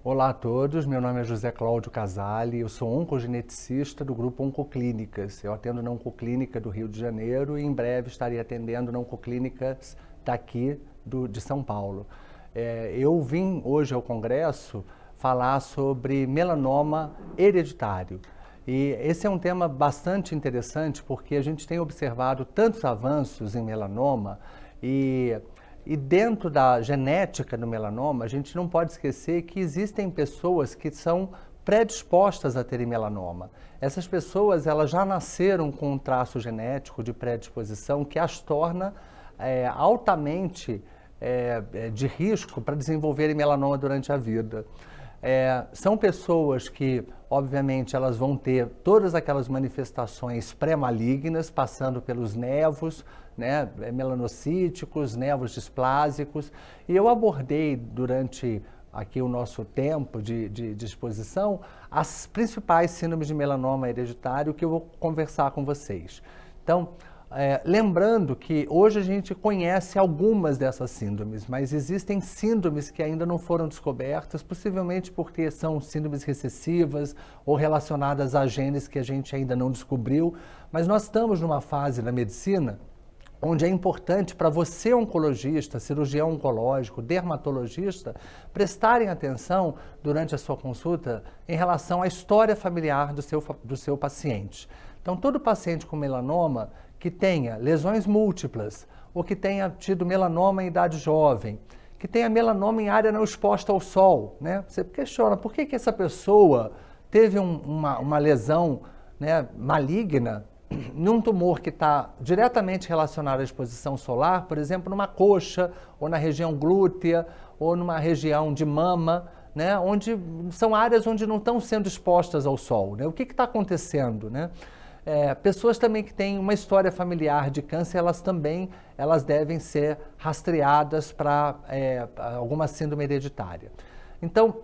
Olá a todos, meu nome é José Cláudio Casali, eu sou oncogeneticista do grupo Oncoclínicas. Eu atendo na Oncoclínica do Rio de Janeiro e em breve estarei atendendo na Oncoclínicas daqui de São Paulo. Eu vim hoje ao congresso falar sobre melanoma hereditário. E esse é um tema bastante interessante porque a gente tem observado tantos avanços em melanoma e dentro da genética do melanoma, a gente não pode esquecer que existem pessoas que são predispostas a terem melanoma. Essas pessoas elas já nasceram com um traço genético de predisposição que as torna altamente de risco para desenvolverem melanoma durante a vida. São pessoas que, obviamente, elas vão ter todas aquelas manifestações pré-malignas, passando pelos nevos, né, melanocíticos, nevos displásicos. E eu abordei durante aqui o nosso tempo de exposição as principais síndromes de melanoma hereditário que eu vou conversar com vocês. Então, lembrando que hoje a gente conhece algumas dessas síndromes, mas existem síndromes que ainda não foram descobertas, possivelmente porque são síndromes recessivas ou relacionadas a genes que a gente ainda não descobriu. Mas nós estamos numa fase da medicina onde é importante para você, oncologista, cirurgião oncológico, dermatologista, prestarem atenção durante a sua consulta em relação à história familiar do seu paciente. Então, todo paciente com melanoma que tenha lesões múltiplas, ou que tenha tido melanoma em idade jovem, que tenha melanoma em área não exposta ao sol, né? Você questiona por que essa pessoa teve uma lesão, né, maligna num tumor que está diretamente relacionado à exposição solar, por exemplo, numa coxa, ou na região glútea, ou numa região de mama, né, onde são áreas onde não estão sendo expostas ao sol, né? O que está acontecendo, né? Pessoas também que têm uma história familiar de câncer, elas devem ser rastreadas para alguma síndrome hereditária. Então,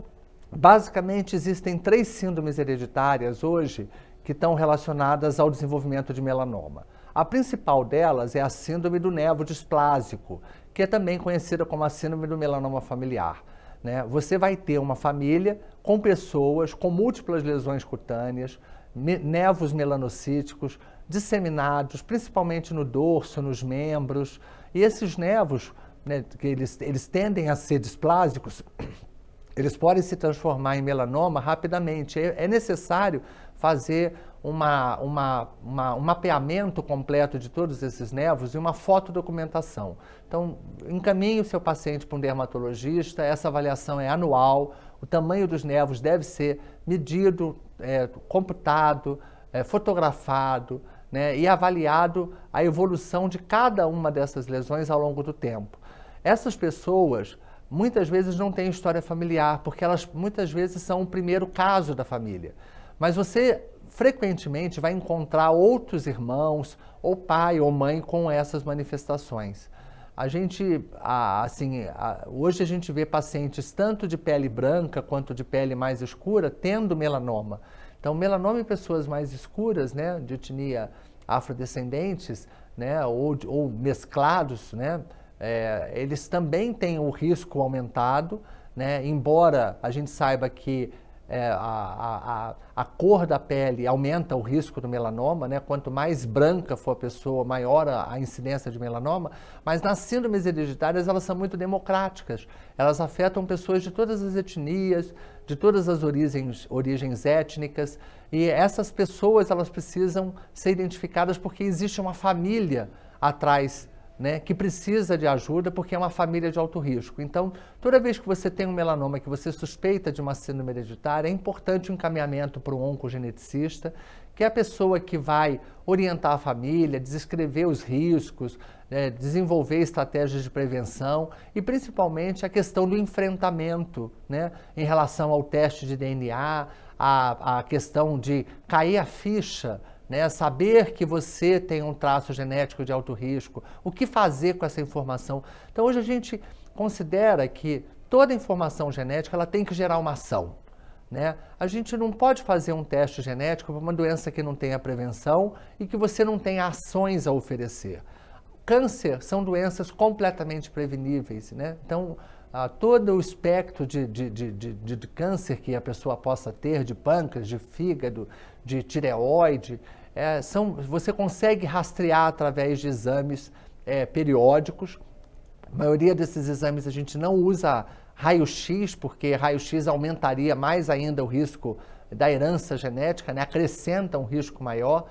basicamente, existem 3 síndromes hereditárias hoje que estão relacionadas ao desenvolvimento de melanoma. A principal delas é a síndrome do nevo displásico, que é também conhecida como a síndrome do melanoma familiar, né? Você vai ter uma família com pessoas com múltiplas lesões cutâneas, nevos melanocíticos disseminados, principalmente no dorso, nos membros, e esses nevos, né, que eles tendem a ser displásicos, eles podem se transformar em melanoma rapidamente. É necessário fazer um mapeamento completo de todos esses nevos e uma fotodocumentação. Então, encaminhe o seu paciente para um dermatologista, essa avaliação é anual, o tamanho dos nevos deve ser medido, computado, fotografado, né, e avaliado a evolução de cada uma dessas lesões ao longo do tempo. Essas pessoas muitas vezes não têm história familiar, porque elas muitas vezes são o primeiro caso da família. Mas você frequentemente vai encontrar outros irmãos, ou pai ou mãe com essas manifestações. Hoje a gente vê pacientes tanto de pele branca quanto de pele mais escura tendo melanoma. Então, melanoma em pessoas mais escuras, né, de etnia afrodescendentes, né, ou mesclados, né, eles também têm o risco aumentado, né, embora a gente saiba que a cor da pele aumenta o risco do melanoma, né? Quanto mais branca for a pessoa, maior a incidência de melanoma, mas nas síndromes hereditárias elas são muito democráticas, elas afetam pessoas de todas as etnias, de todas as origens étnicas, e essas pessoas elas precisam ser identificadas porque existe uma família atrás, né, que precisa de ajuda porque é uma família de alto risco. Então, toda vez que você tem um melanoma que você suspeita de uma síndrome hereditária, é importante o encaminhamento para um oncogeneticista, que é a pessoa que vai orientar a família, descrever os riscos, desenvolver estratégias de prevenção e, principalmente, a questão do enfrentamento, né, em relação ao teste de DNA, a questão de cair a ficha, né? Saber que você tem um traço genético de alto risco, o que fazer com essa informação. Então hoje a gente considera que toda informação genética ela tem que gerar uma ação, né? A gente não pode fazer um teste genético para uma doença que não tenha prevenção e que você não tenha ações a oferecer. Câncer são doenças completamente preveníveis, né? Então, todo o espectro de câncer que a pessoa possa ter, de pâncreas, de fígado, de tireoide, você consegue rastrear através de exames periódicos. A maioria desses exames a gente não usa raio-x, porque raio-x aumentaria mais ainda o risco da herança genética, né? Acrescenta um risco maior.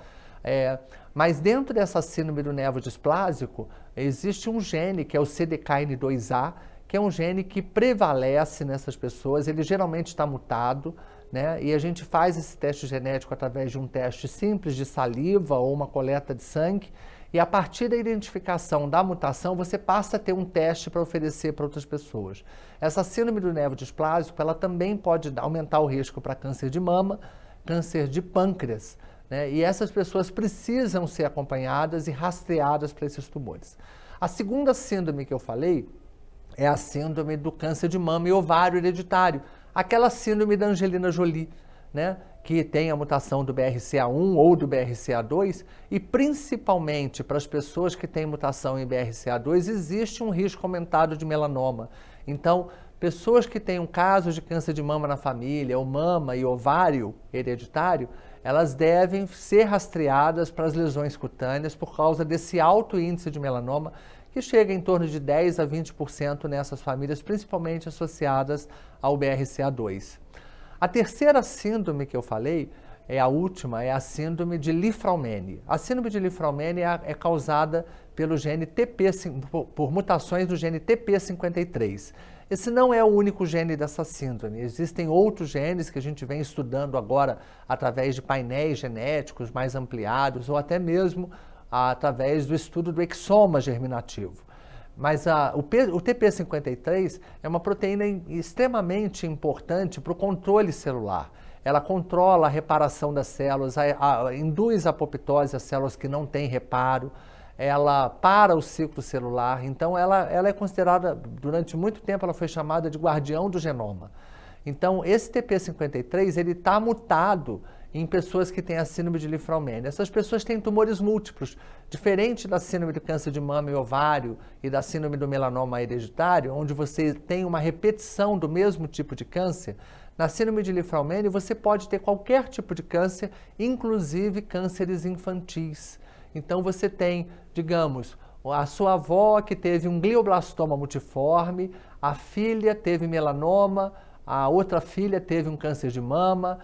Mas dentro dessa síndrome do nervo displásico, existe um gene que é o CDKN2A, que é um gene que prevalece nessas pessoas, ele geralmente está mutado, né? E a gente faz esse teste genético através de um teste simples de saliva ou uma coleta de sangue, e a partir da identificação da mutação, você passa a ter um teste para oferecer para outras pessoas. Essa síndrome do nervo displásico, ela também pode aumentar o risco para câncer de mama, câncer de pâncreas, né? E essas pessoas precisam ser acompanhadas e rastreadas para esses tumores. A segunda síndrome que eu falei é a síndrome do câncer de mama e ovário hereditário, aquela síndrome da Angelina Jolie, né? Que tem a mutação do BRCA1 ou do BRCA2, e principalmente para as pessoas que têm mutação em BRCA2, existe um risco aumentado de melanoma. Então, pessoas que têm um caso de câncer de mama na família, ou mama e ovário hereditário, elas devem ser rastreadas para as lesões cutâneas por causa desse alto índice de melanoma, que chega em torno de 10 a 20% nessas famílias, principalmente associadas ao BRCA2. A terceira síndrome que eu falei, a última, é a síndrome de Li-Fraumeni. A síndrome de Li-Fraumeni é causada pelo gene por mutações do gene TP53. Esse não é o único gene dessa síndrome. Existem outros genes que a gente vem estudando agora através de painéis genéticos mais ampliados ou até mesmo através do estudo do exoma germinativo. Mas o TP53 é uma proteína extremamente importante para o controle celular. Ela controla a reparação das células, induz a apoptose às células que não têm reparo, ela para o ciclo celular. Então, ela é considerada, durante muito tempo, ela foi chamada de guardião do genoma. Então, esse TP53, ele está mutado em pessoas que têm a síndrome de Li-Fraumeni. Essas pessoas têm tumores múltiplos, diferente da síndrome do câncer de mama e ovário e da síndrome do melanoma hereditário, onde você tem uma repetição do mesmo tipo de câncer. Na síndrome de Li-Fraumeni, você pode ter qualquer tipo de câncer, inclusive cânceres infantis. Então, você tem, digamos, a sua avó que teve um glioblastoma multiforme, a filha teve melanoma, a outra filha teve um câncer de mama,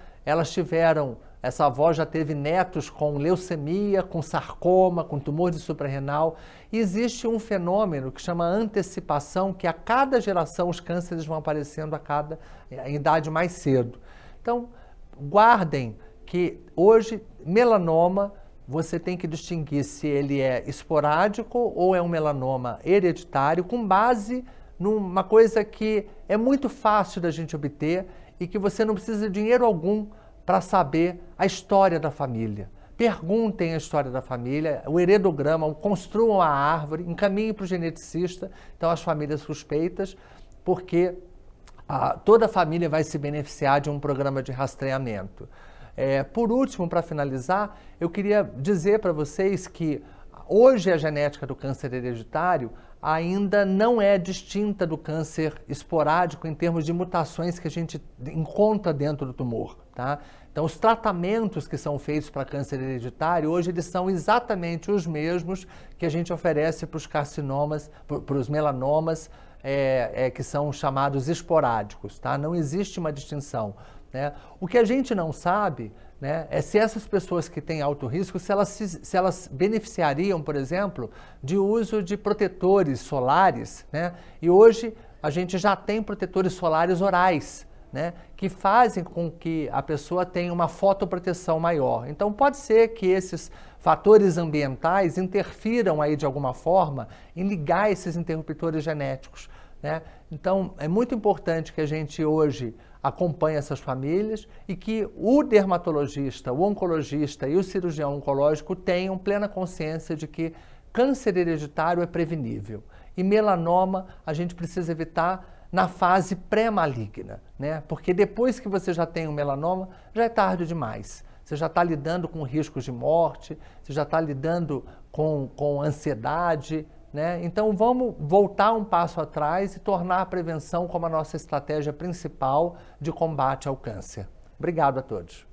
essa avó já teve netos com leucemia, com sarcoma, com tumor de suprarrenal. E existe um fenômeno que chama antecipação, que a cada geração os cânceres vão aparecendo em idade mais cedo. Então, guardem que hoje melanoma você tem que distinguir se ele é esporádico ou é um melanoma hereditário, com base numa coisa que é muito fácil da gente obter e que você não precisa de dinheiro algum para saber a história da família. Perguntem a história da família, o heredograma, construam a árvore, encaminhem para o geneticista, então as famílias suspeitas, porque toda a família vai se beneficiar de um programa de rastreamento. Por último, para finalizar, eu queria dizer para vocês que hoje a genética do câncer hereditário ainda não é distinta do câncer esporádico em termos de mutações que a gente encontra dentro do tumor, tá? Então, os tratamentos que são feitos para câncer hereditário, hoje eles são exatamente os mesmos que a gente oferece para os carcinomas, para os melanomas, que são chamados esporádicos, tá? Não existe uma distinção, né? O que a gente não sabe, né, é se essas pessoas que têm alto risco, se elas beneficiariam, por exemplo, de uso de protetores solares, né? E hoje a gente já tem protetores solares orais, né, que fazem com que a pessoa tenha uma fotoproteção maior. Então pode ser que esses fatores ambientais interfiram aí de alguma forma em ligar esses interruptores genéticos, né? Então é muito importante que a gente hoje acompanhe essas famílias e que o dermatologista, o oncologista e o cirurgião oncológico tenham plena consciência de que câncer hereditário é prevenível e melanoma a gente precisa evitar na fase pré-maligna, né? Porque depois que você já tem o melanoma, já é tarde demais. Você já está lidando com riscos de morte, você já está lidando com ansiedade, né? Então vamos voltar um passo atrás e tornar a prevenção como a nossa estratégia principal de combate ao câncer. Obrigado a todos.